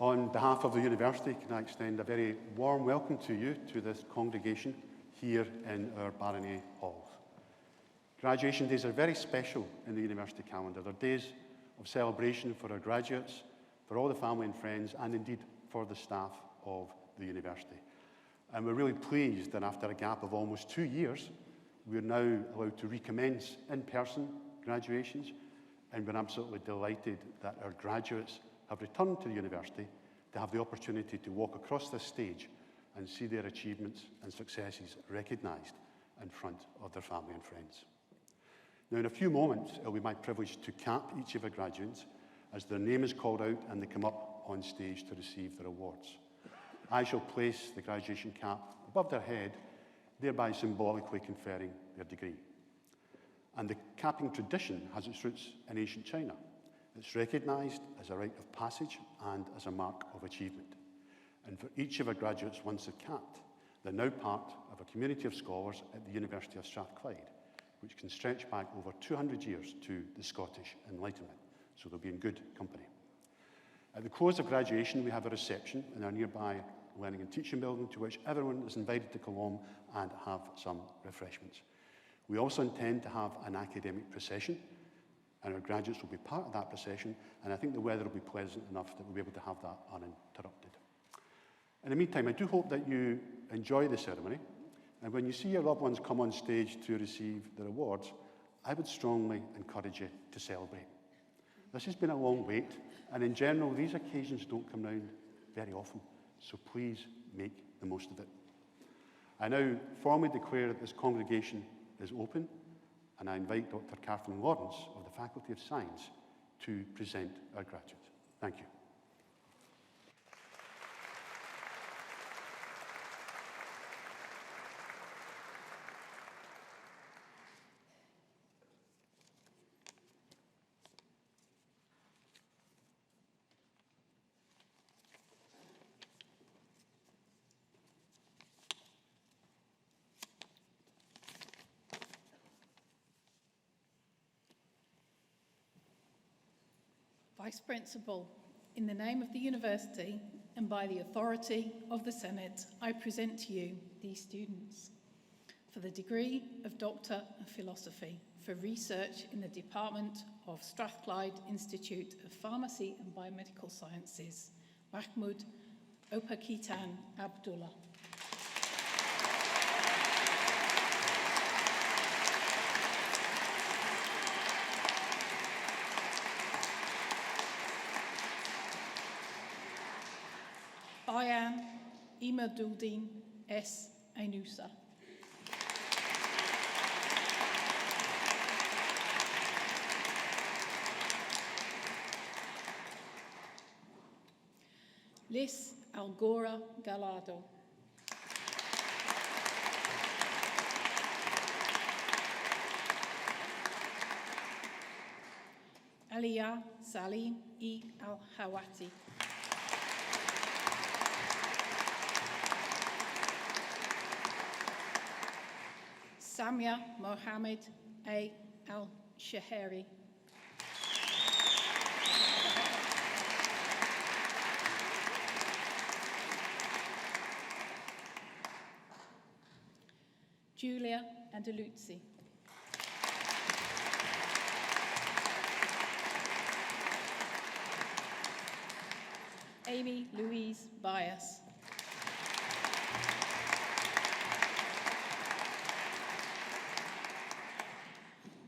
On behalf of the university, can I extend a very warm welcome to you, to this congregation here in our Barony halls. Graduation days are very special in the university calendar. They're days of celebration for our graduates, for all the family and friends, and indeed for the staff of the university. And we're really pleased that after a gap of almost 2 years, we're now allowed to recommence in-person graduations, and we're absolutely delighted that our graduates have returned to the university to have the opportunity to walk across this stage and see their achievements and successes recognised in front of their family and friends. Now, in a few moments, it will be my privilege to cap each of our graduates as their name is called out and they come up on stage to receive their awards. I shall place the graduation cap above their head, thereby symbolically conferring their degree. And the capping tradition has its roots in ancient China. It's recognised as a rite of passage and as a mark of achievement. And for each of our graduates once they're capped, they're now part of a community of scholars at the University of Strathclyde, which can stretch back over 200 years to the Scottish Enlightenment, so they'll be in good company. At the close of graduation, we have a reception in our nearby Learning and Teaching building to which everyone is invited to come along and have some refreshments. We also intend to have an academic procession, and our graduates will be part of that procession, and I think the weather will be pleasant enough that we'll be able to have that uninterrupted. In the meantime, I do hope that you enjoy the ceremony, and when you see your loved ones come on stage to receive their awards, I would strongly encourage you to celebrate. This has been a long wait, and in general, these occasions don't come round very often, so please make the most of it. I now formally declare that this congregation is open, and I invite Dr. Catherine Lawrence of the Faculty of Science to present our graduates. Thank you. Vice Principal, in the name of the University and by the authority of the Senate, I present to you these students for the degree of Doctor of Philosophy for research in the Department of Strathclyde Institute of Pharmacy and Biomedical Sciences, Mahmoud Opakitan Abdullah. Bayan Imaduddin S. Ainusa. Liz Algora Gallardo. Aliyah Salim E. Al-Hawati. Samia Mohammed A. Al-Shaheri. Julia Andalucci. Amy Louise Bias.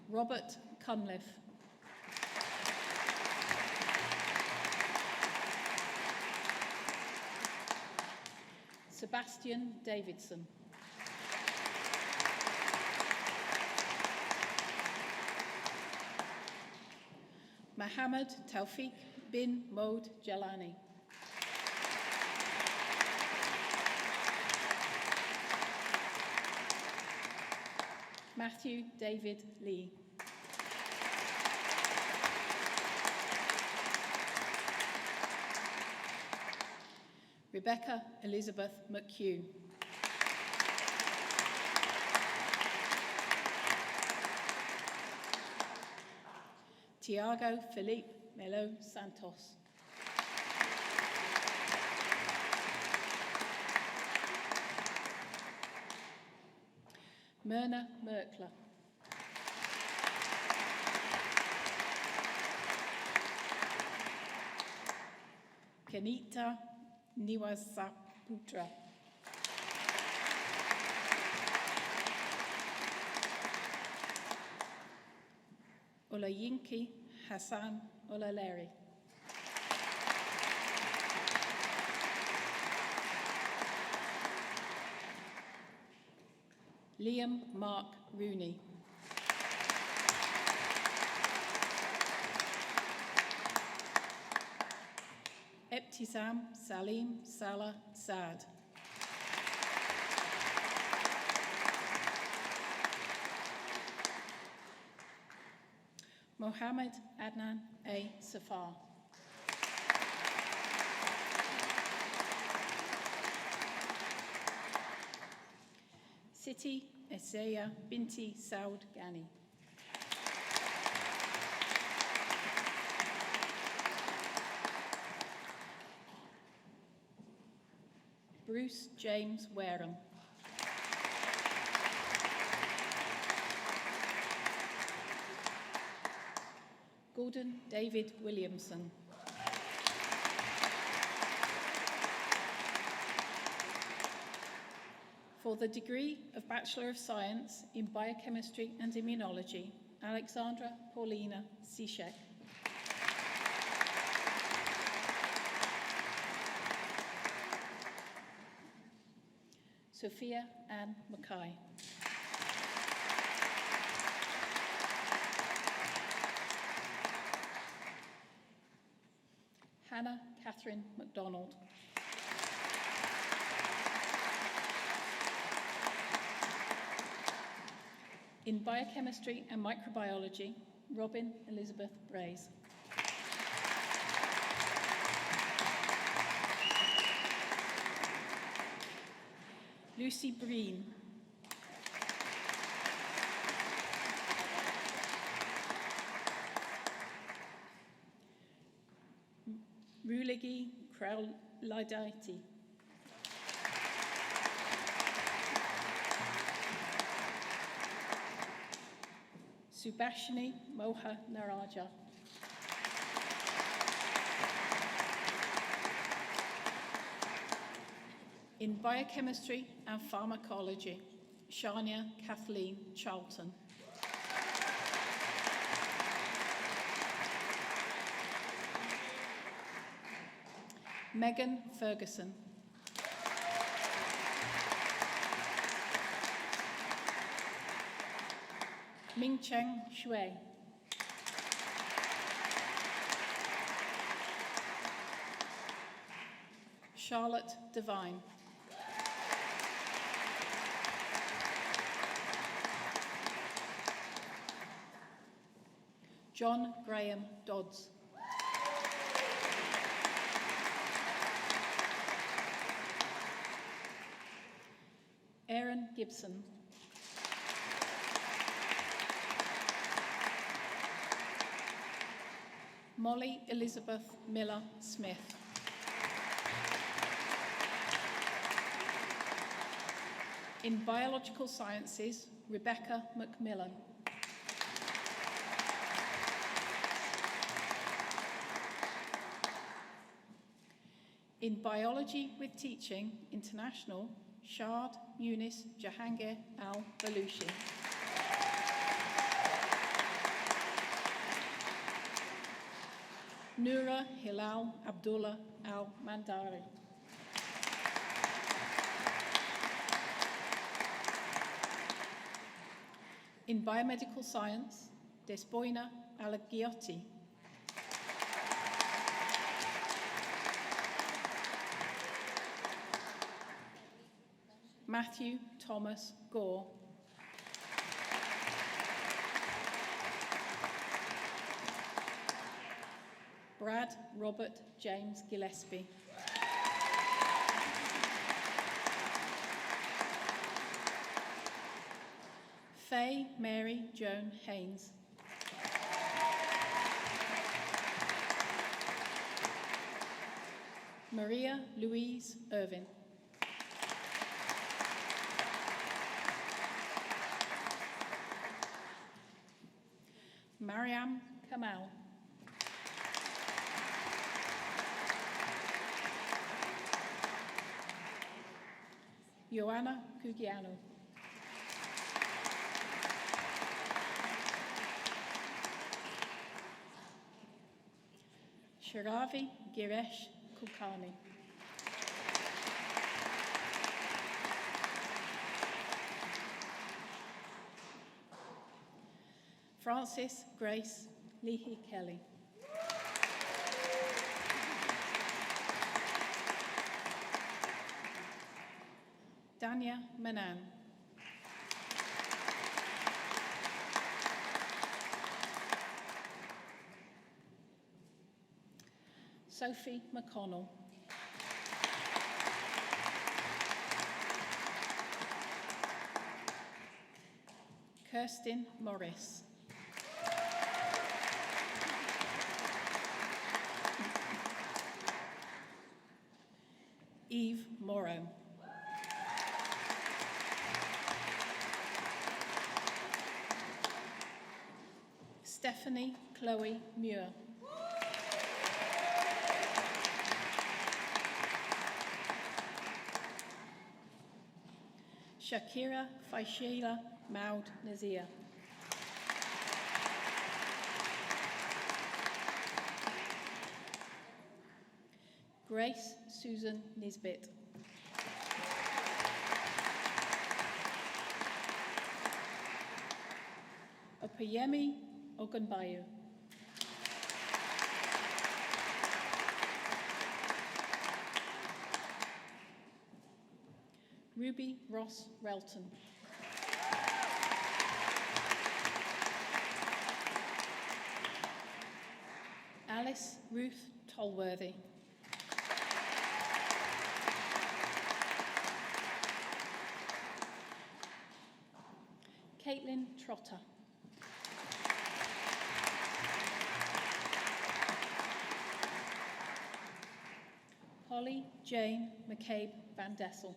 Robert Cunliffe. Sebastian Davidson. Mohammed Tawfiq bin Maud Jalani. Matthew David Lee. Rebecca Elizabeth McHugh. Tiago Felipe Melo Santos. Myrna Merkler. Kenita Niwasaputra. Olayinki Hassan Olaleri. Liam Mark Rooney. Ebtisam Salim Salah Saad. Mohammed Adnan A. Safar. Siti Esaya Binti Saud Ghani. Bruce James Wareham. Gordon David Williamson. For the degree of Bachelor of Science in Biochemistry and Immunology, Alexandra Paulina Sishek. Sophia Ann Mackay. Hannah Catherine MacDonald. In Biochemistry and Microbiology, Robin Elizabeth Braze. Lucy Breen. Ruligi Kraulidaiti. Subhashini Moha Naraja. In Biochemistry and Pharmacology, Shania Kathleen Charlton. Megan Ferguson. Mingcheng Shui. Charlotte Devine. John Graham Dodds. Aaron Gibson. Molly Elizabeth Miller Smith. In Biological Sciences, Rebecca McMillan. In Biology with Teaching International, Shard Yunis Jahangir Al-Balushi. Noura Hilal Abdullah Al-Mandari. In Biomedical Science, Despoina Alaghiotti. Matthew Thomas Gore. Brad Robert James Gillespie. Faye Mary Joan Haynes. Maria Louise Irvin. Mariam Kamal. Joanna Cugiano. Sharavi Giresh Kulkarni. Frances Grace Leahy Kelly. Dania Manan. Sophie McConnell. Kirsten Morris. Eve Morrow. Stephanie Chloe Muir. Shakira Faishela Maud Nazir. Grace Susan Nisbet. Opeyemi Ogunbayu. Ruby Ross Relton. Alice Ruth Tolworthy. Caitlin Trotter. Holly Jane McCabe Van Dessel.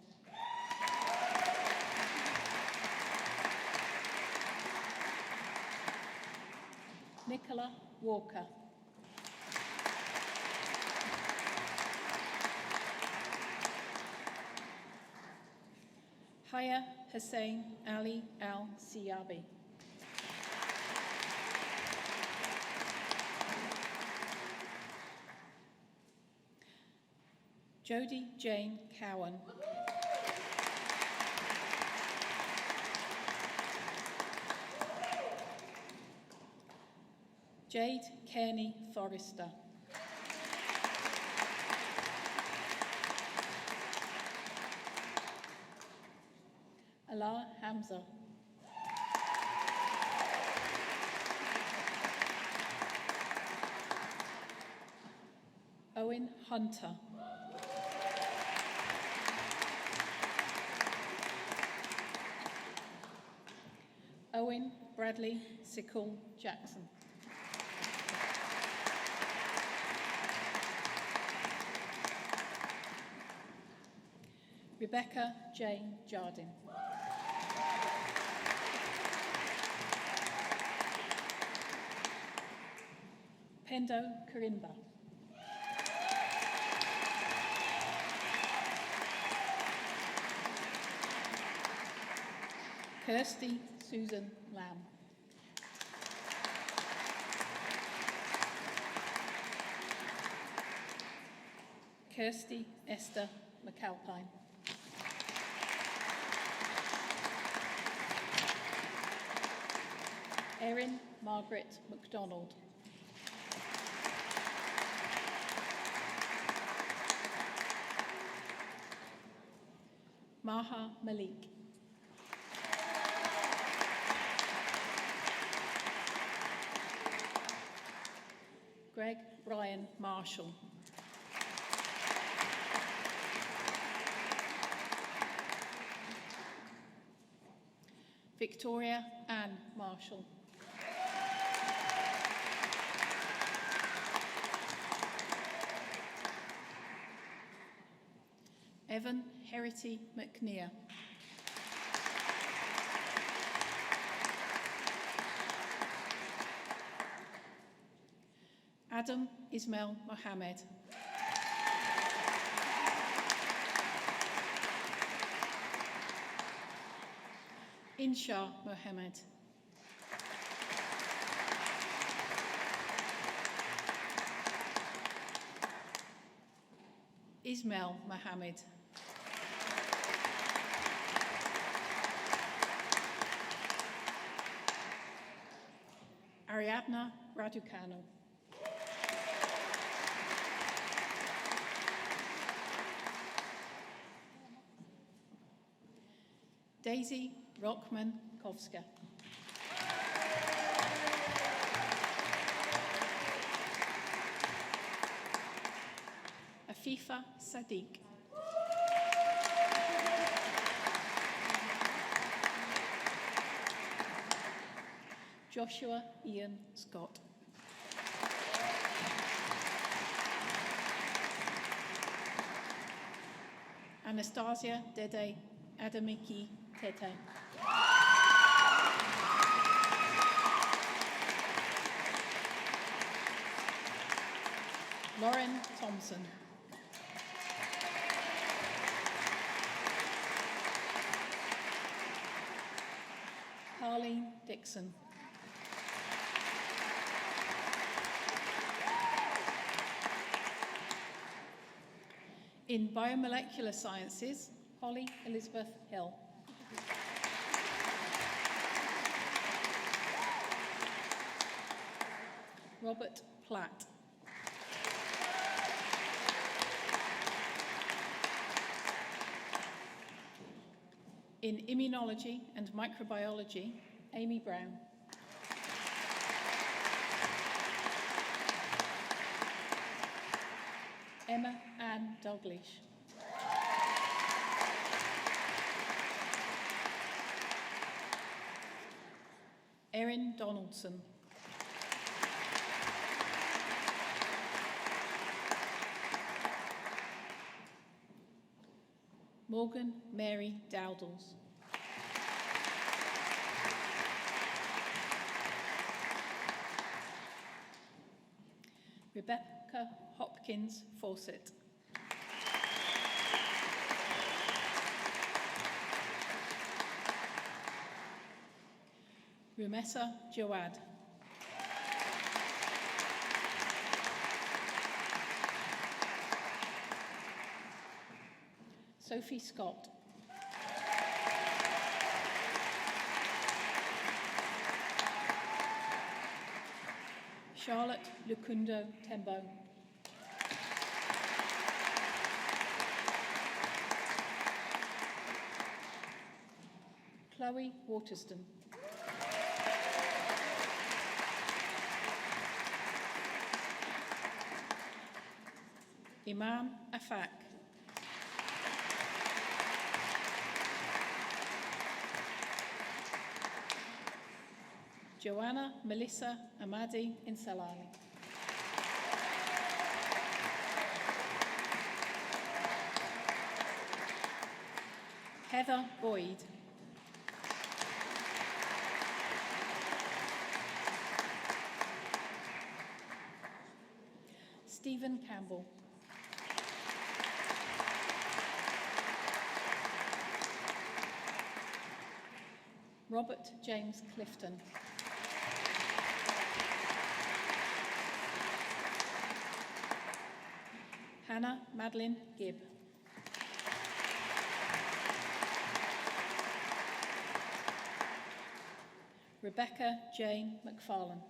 Nicola Walker. Haya Hussein Ali Al-Siyabi. Jodie Jane Cowan. Jade Kearney Forrester. Alaa Hamza. Owen Hunter. Owen Bradley Sickle Jackson. Rebecca Jane Jardine. Pendo Karimba. Kirsty Susan Lamb. Kirsty Esther McAlpine. Erin Margaret MacDonald. Maha Malik. Greg Brian Marshall. Victoria Ann Marshall. Evan Herity McNear. Adam Ismail Mohammed. Insha Mohammed. Ismail Mohammed. Ariadna Raducanu. Daisy Rockman-Kowska. Afifa Sadiq. Joshua Ian Scott. Anastasia Dede Adamiki Tete. Lauren Thompson. Carleen Dixon. In biomolecular sciences, Holly Elizabeth Hill. Robert Platt. In immunology and microbiology, Amy Brown. Emma Ann Dalglish. Erin Donaldson. Morgan Mary Dowdles. Rebecca Hopkins Fawcett. Rumessa Jawad. Sophie Scott. Charlotte Lukundo Tembo. Chloe Waterston. Imam Afak. Joanna Melissa Amadi Insalali. Heather Boyd. Stephen Campbell. Robert James Clifton. Hannah Madeline Gibb. Rebecca Jane McFarlane.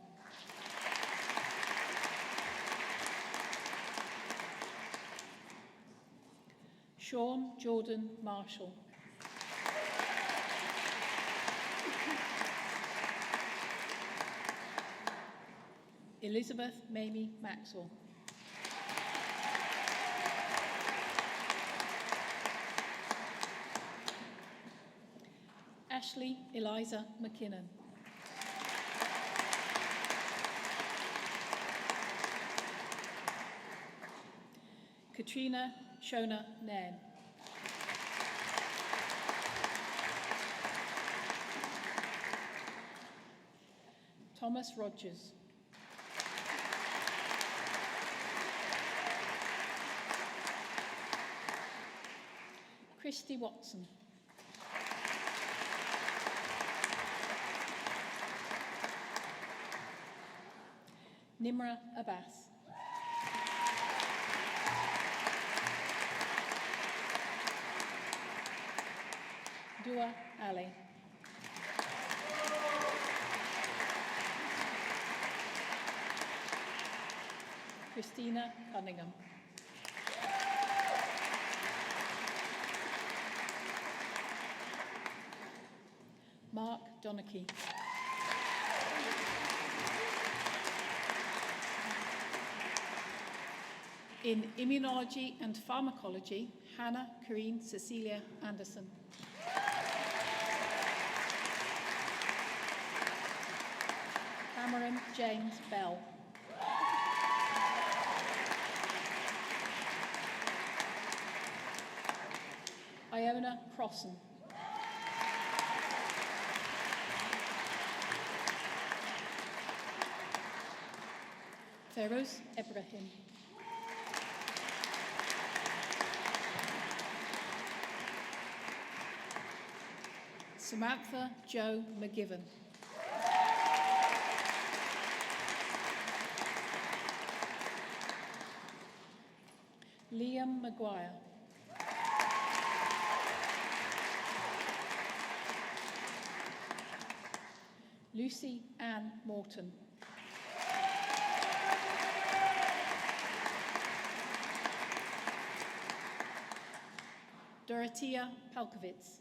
Sean Jordan Marshall. Elizabeth Mamie Maxwell. Ashley Eliza McKinnon. Katrina Shona Nairn. Thomas Rogers. Christy Watson. Nimra Abbas. Dua Ali. Christina Cunningham. Mark Donachie. In Immunology and Pharmacology, Hannah Corrine Cecilia Anderson. Cameron James Bell. Iona Crossan. Feroz Ibrahim. Samantha Jo McGiven. Liam Maguire. Lucy Ann Morton. Dorothea Palkovitz.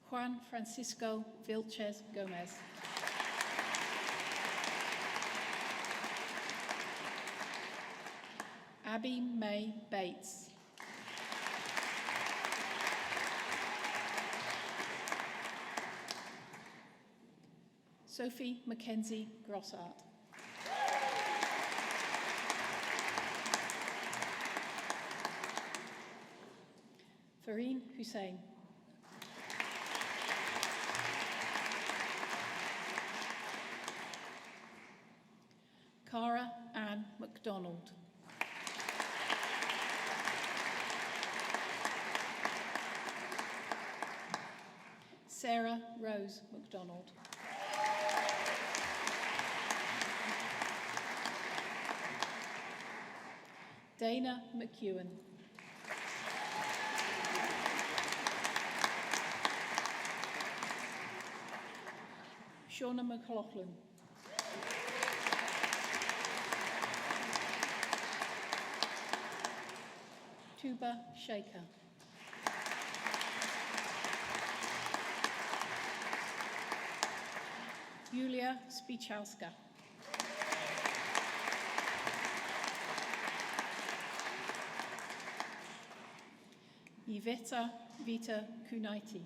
Juan Francisco Vilches Gomez. Abby May Bates. Sophie Mackenzie Grossart. Fareen Hussain. Cara Ann MacDonald. Sarah Rose MacDonald. Dana McEwen. Shauna McLaughlin. Tuba Shaker. Julia Spichowska. Iveta Vita Kunaiti.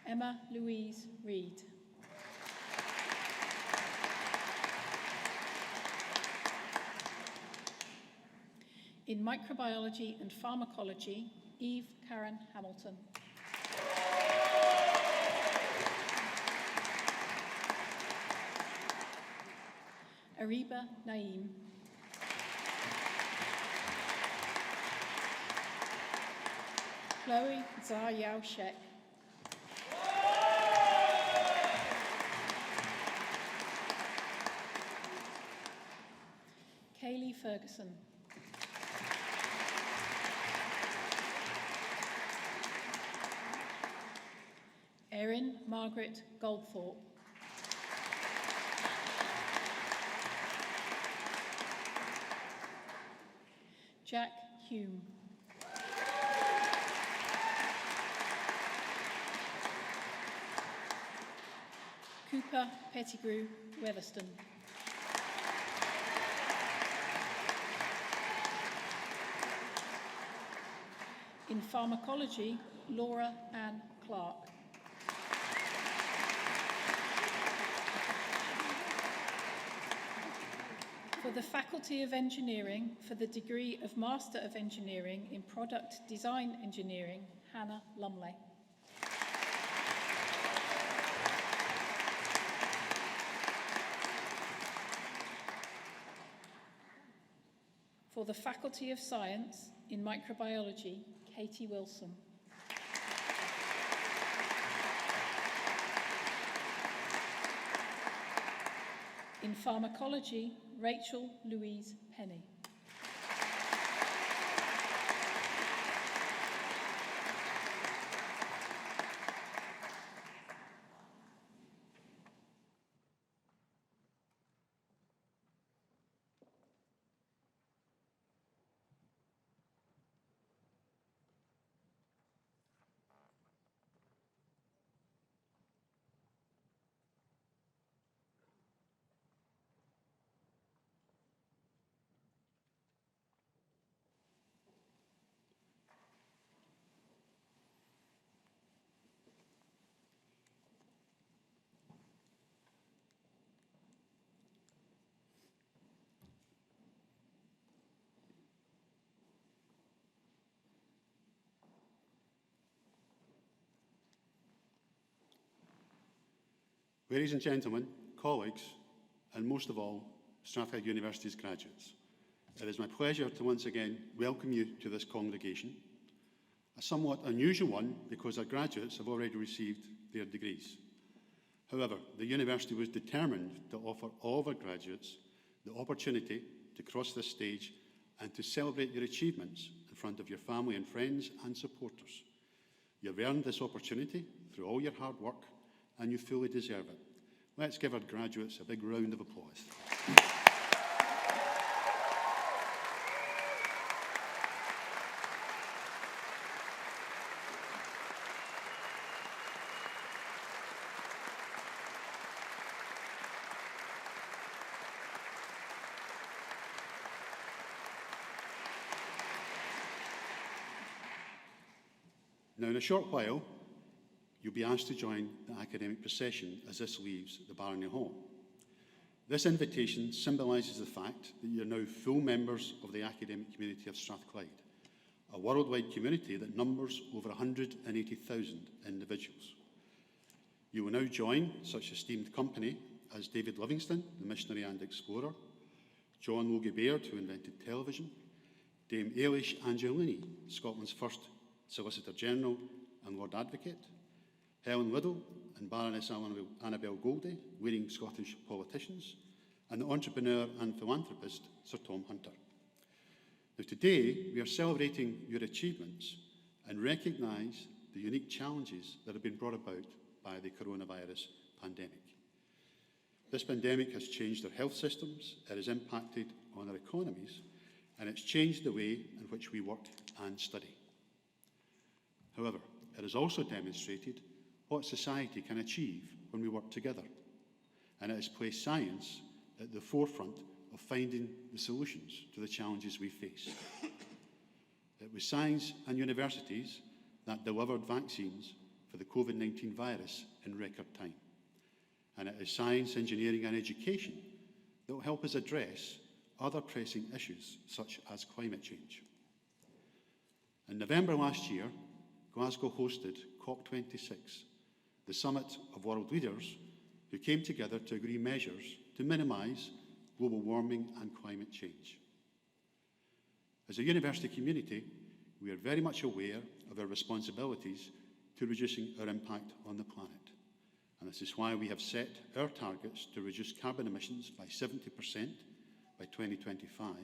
Emma Louise Reed. In Microbiology and Pharmacology, Eve Karen Hamilton. Ariba Naeem. Chloe Zayao Shek. Kaylee Ferguson. Erin Margaret Goldthorpe. Jack Hume. Cooper Pettigrew Weatherston. In Pharmacology, Laura Ann Clark. For the Faculty of Engineering, for the degree of Master of Engineering in Product Design Engineering, Hannah Lumley. For the Faculty of Science in Microbiology, Katie Wilson. In Pharmacology, Rachel Louise Penny. Ladies and gentlemen, colleagues, and most of all, Strathclyde University's graduates, it is my pleasure to once again welcome you to this congregation, a somewhat unusual one because our graduates have already received their degrees. However, the university was determined to offer all of our graduates the opportunity to cross this stage and to celebrate your achievements in front of your family and friends and supporters. You've earned this opportunity through all your hard work, and you fully deserve it. Let's give our graduates a big round of applause. Now, in a short while, you'll be asked to join the academic procession as this leaves the Barony Hall. This invitation symbolises the fact that you're now full members of the academic community of Strathclyde, a worldwide community that numbers over 180,000 individuals. You will now join such esteemed company as David Livingstone, the missionary and explorer, John Logie Baird, who invented television, Dame Ailish Angelini, Scotland's first Solicitor General and Lord Advocate, Helen Liddell and Baroness Annabel Goldie, leading Scottish politicians, and the entrepreneur and philanthropist Sir Tom Hunter. Now, today, we are celebrating your achievements and recognise the unique challenges that have been brought about by the coronavirus pandemic. This pandemic has changed our health systems, it has impacted on our economies, and it's changed the way in which we work and study. However, it has also demonstrated what society can achieve when we work together, and it has placed science at the forefront of finding the solutions to the challenges we face. It was science and universities that delivered vaccines for the COVID-19 virus in record time, and it is science, engineering and education that will help us address other pressing issues such as climate change. In November last year, Glasgow hosted COP26, the summit of world leaders who came together to agree measures to minimise global warming and climate change. As a university community, we are very much aware of our responsibilities to reducing our impact on the planet. And this is why we have set our targets to reduce carbon emissions by 70% by 2025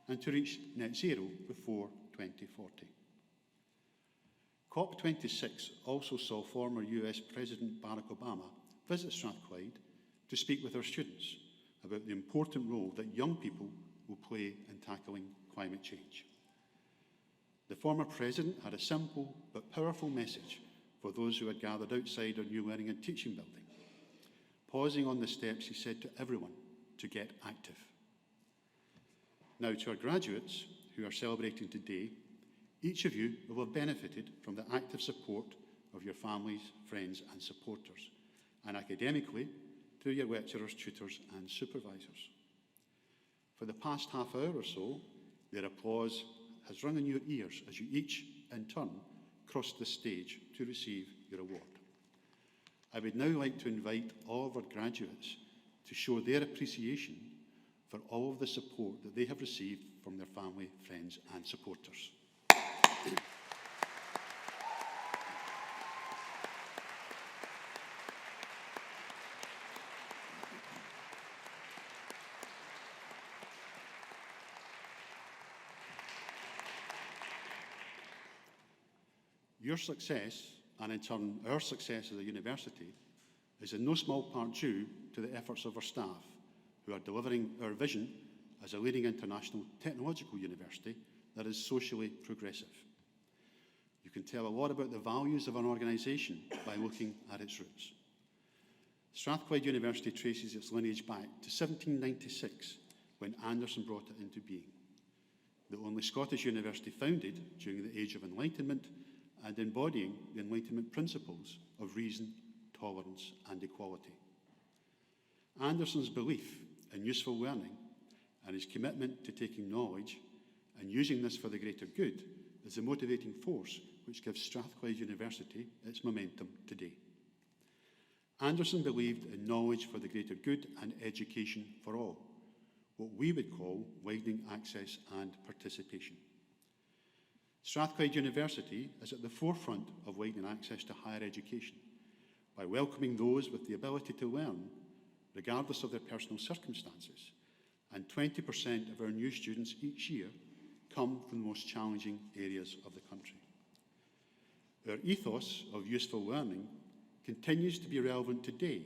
and to reach net zero before 2040. COP26 also saw former US President Barack Obama visit Strathclyde to speak with our students about the important role that young people will play in tackling climate change. The former president had a simple but powerful message for those who had gathered outside our new learning and teaching building. Pausing on the steps, he said to everyone to get active. Now, to our graduates who are celebrating today, each of you will have benefited from the active support of your families, friends and supporters, and academically through your lecturers, tutors and supervisors. For the past half hour or so, their applause has rung in your ears as you each, in turn, crossed the stage to receive your award. I would now like to invite all of our graduates to show their appreciation for all of the support that they have received from their family, friends and supporters. Your success, and in turn our success as a university, is in no small part due to the efforts of our staff, who are delivering our vision as a leading international technological university that is socially progressive. You can tell a lot about the values of an organisation by looking at its roots. Strathclyde University traces its lineage back to 1796, when Anderson brought it into being. The only Scottish university founded during the Age of Enlightenment and embodying the Enlightenment principles of reason, tolerance and equality. Anderson's belief in useful learning and his commitment to taking knowledge and using this for the greater good is the motivating force which gives Strathclyde University its momentum today. Anderson believed in knowledge for the greater good and education for all, what we would call widening access and participation. Strathclyde University is at the forefront of widening access to higher education by welcoming those with the ability to learn, regardless of their personal circumstances, and 20% of our new students each year come from the most challenging areas of the country. Our ethos of useful learning continues to be relevant today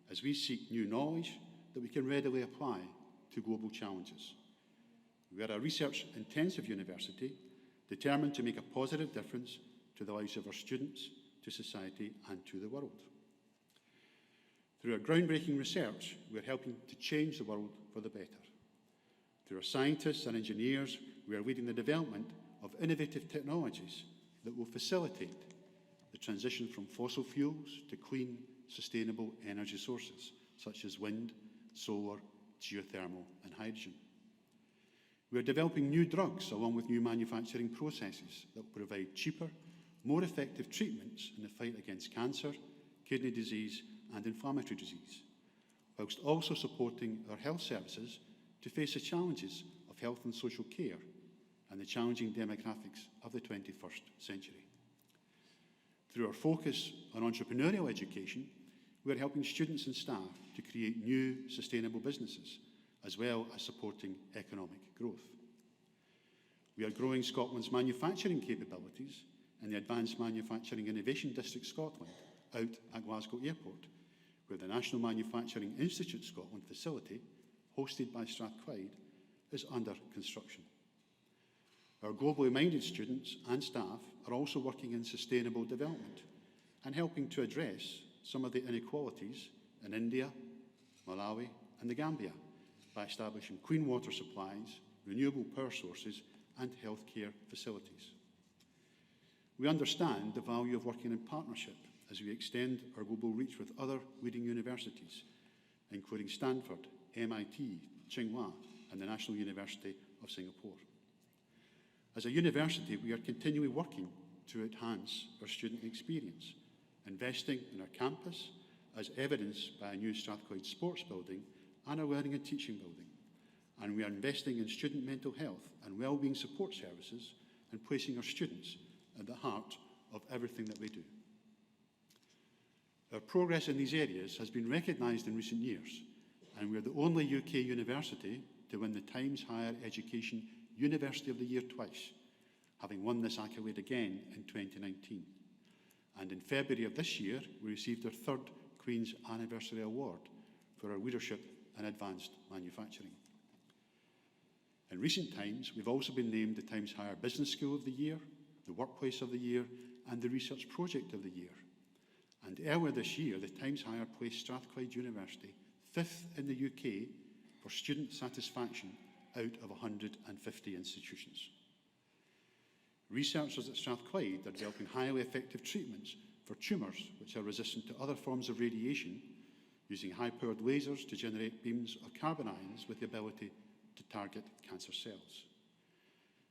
as we seek new knowledge that we can readily apply to global challenges. We are a research-intensive university determined to make a positive difference to the lives of our students, to society and to the world. Through our groundbreaking research, we are helping to change the world for the better. Through our scientists and engineers, we are leading the development of innovative technologies that will facilitate the transition from fossil fuels to clean, sustainable energy sources, such as wind, solar, geothermal and hydrogen. We are developing new drugs along with new manufacturing processes that will provide cheaper, more effective treatments in the fight against cancer, kidney disease and inflammatory disease, whilst also supporting our health services to face the challenges of health and social care and the challenging demographics of the 21st century. Through our focus on entrepreneurial education, we are helping students and staff to create new sustainable businesses, as well as supporting economic growth. We are growing Scotland's manufacturing capabilities in the Advanced Manufacturing Innovation District Scotland out at Glasgow Airport, where the National Manufacturing Institute Scotland facility, hosted by Strathclyde, is under construction. Our globally minded students and staff are also working in sustainable development and helping to address some of the inequalities in India, Malawi and the Gambia by establishing clean water supplies, renewable power sources and healthcare facilities. We understand the value of working in partnership as we extend our global reach with other leading universities, including Stanford, MIT, Tsinghua and the National University of Singapore. As a university, we are continually working to enhance our student experience, investing in our campus as evidenced by a new Strathclyde sports building and a learning and teaching building. And we are investing in student mental health and wellbeing support services and placing our students at the heart of everything that we do. Our progress in these areas has been recognised in recent years, and we are the only UK university to win the Times Higher Education University of the Year twice, having won this accolade again in 2019. And in February of this year, we received our third Queen's Anniversary Award for our leadership in advanced manufacturing. In recent times, we've also been named the Times Higher Business School of the Year, the Workplace of the Year, and the Research Project of the Year. And earlier this year, the Times Higher placed Strathclyde University 5th in the UK for student satisfaction out of 150 institutions. Researchers at Strathclyde are developing highly effective treatments for tumours which are resistant to other forms of radiation, using high-powered lasers to generate beams of carbon ions with the ability to target cancer cells.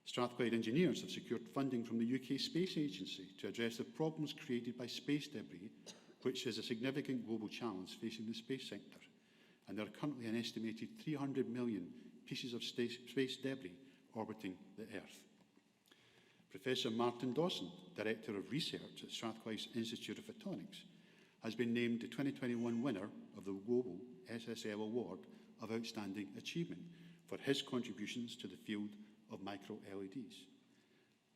Strathclyde engineers have secured funding from the UK Space Agency to address the problems created by space debris, which is a significant global challenge facing the space sector. And there are currently an estimated 300 million pieces of space debris orbiting the Earth. Professor Martin Dawson, Director of Research at Strathclyde's Institute of Photonics, has been named the 2021 winner of the Global SSL Award of Outstanding Achievement for his contributions to the field of micro-LEDs.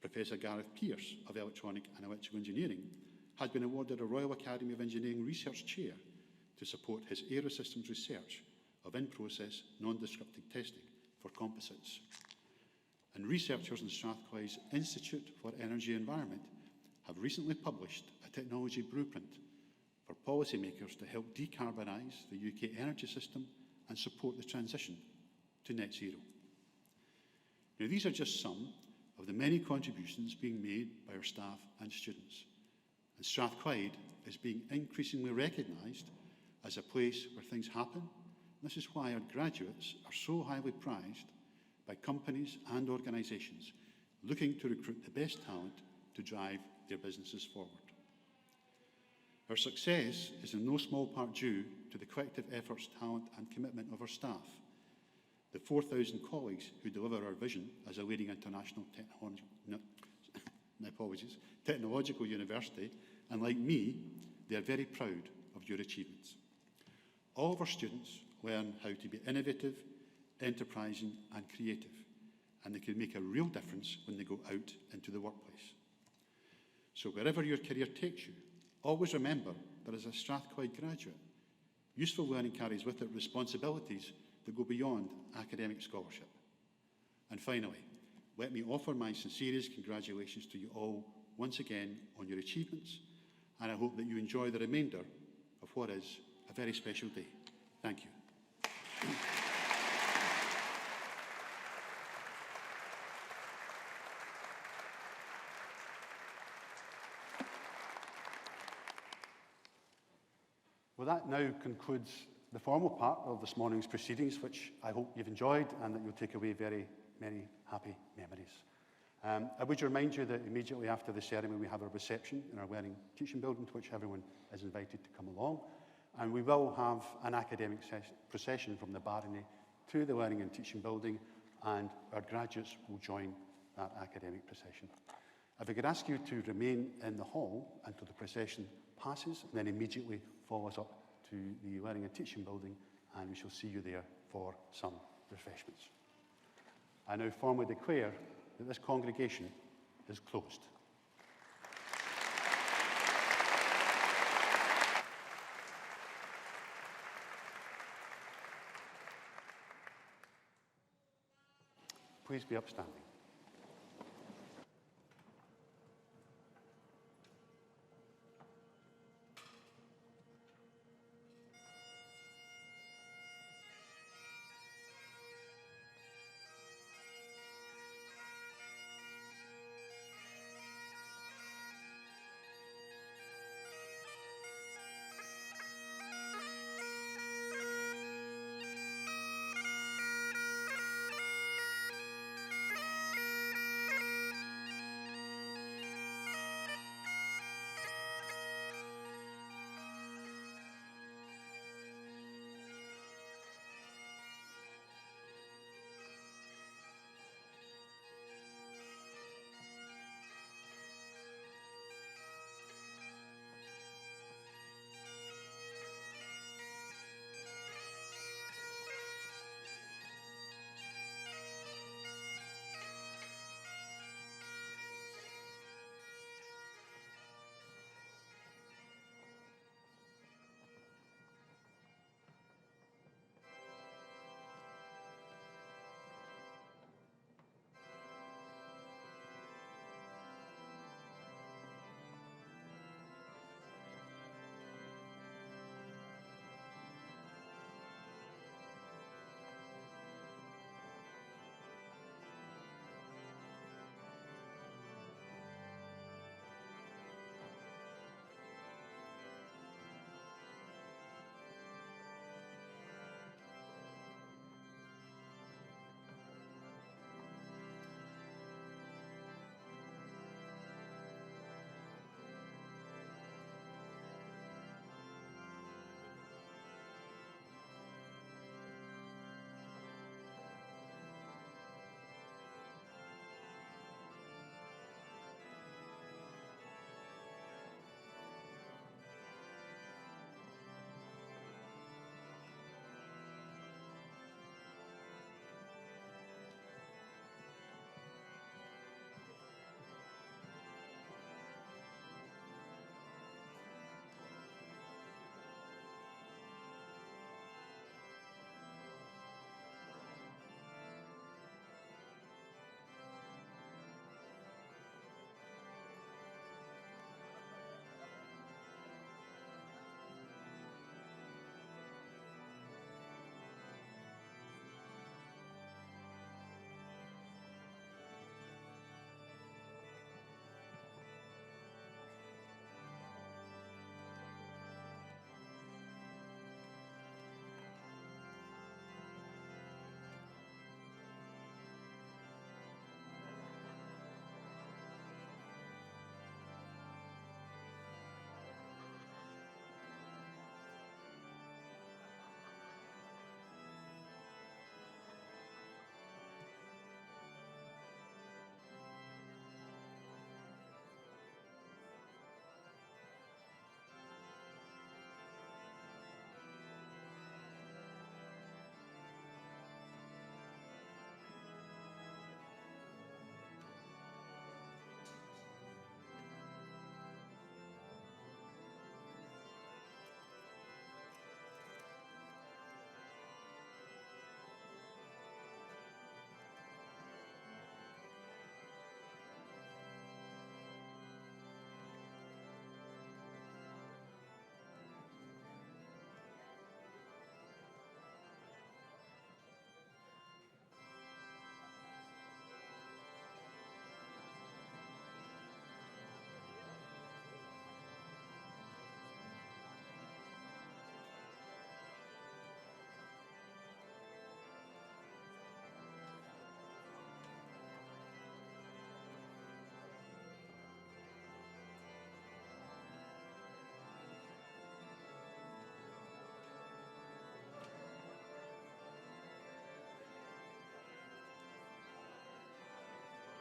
Professor Gareth Pearce of Electronic and Electrical Engineering has been awarded a Royal Academy of Engineering Research Chair to support his Aerosystems research of in-process non-destructive testing for composites. And researchers in Strathclyde's Institute for Energy Environment have recently published a technology blueprint for policymakers to help decarbonise the UK energy system and support the transition to net zero. Now, these are just some of the many contributions being made by our staff and students. And Strathclyde is being increasingly recognised as a place where things happen. This is why our graduates are so highly prized by companies and organisations looking to recruit the best talent to drive their businesses forward. Our success is in no small part due to the collective efforts, talent and commitment of our staff, the 4,000 colleagues who deliver our vision as a leading international technological university, and like me, they are very proud of your achievements. All of our students learn how to be innovative, enterprising and creative, and they can make a real difference when they go out into the workplace. So wherever your career takes you, always remember that as a Strathclyde graduate, useful learning carries with it responsibilities that go beyond academic scholarship. And finally, let me offer my sincerest congratulations to you all once again on your achievements, and I hope that you enjoy the remainder of what is a very special day. Thank you. Well, that now concludes the formal part of this morning's proceedings, which I hope you've enjoyed and that you'll take away very many happy memories. I would remind you that immediately after the ceremony we have a reception in our Learning Teaching Building to which everyone is invited to come along, and we will have an academic procession from the Barony to the Learning and Teaching Building, and our graduates will join that academic procession. If I could ask you to remain in the hall until the procession passes, and then immediately follow us up to the Learning and Teaching Building, and we shall see you there for some refreshments. I now formally declare that this congregation is closed. Please be upstanding.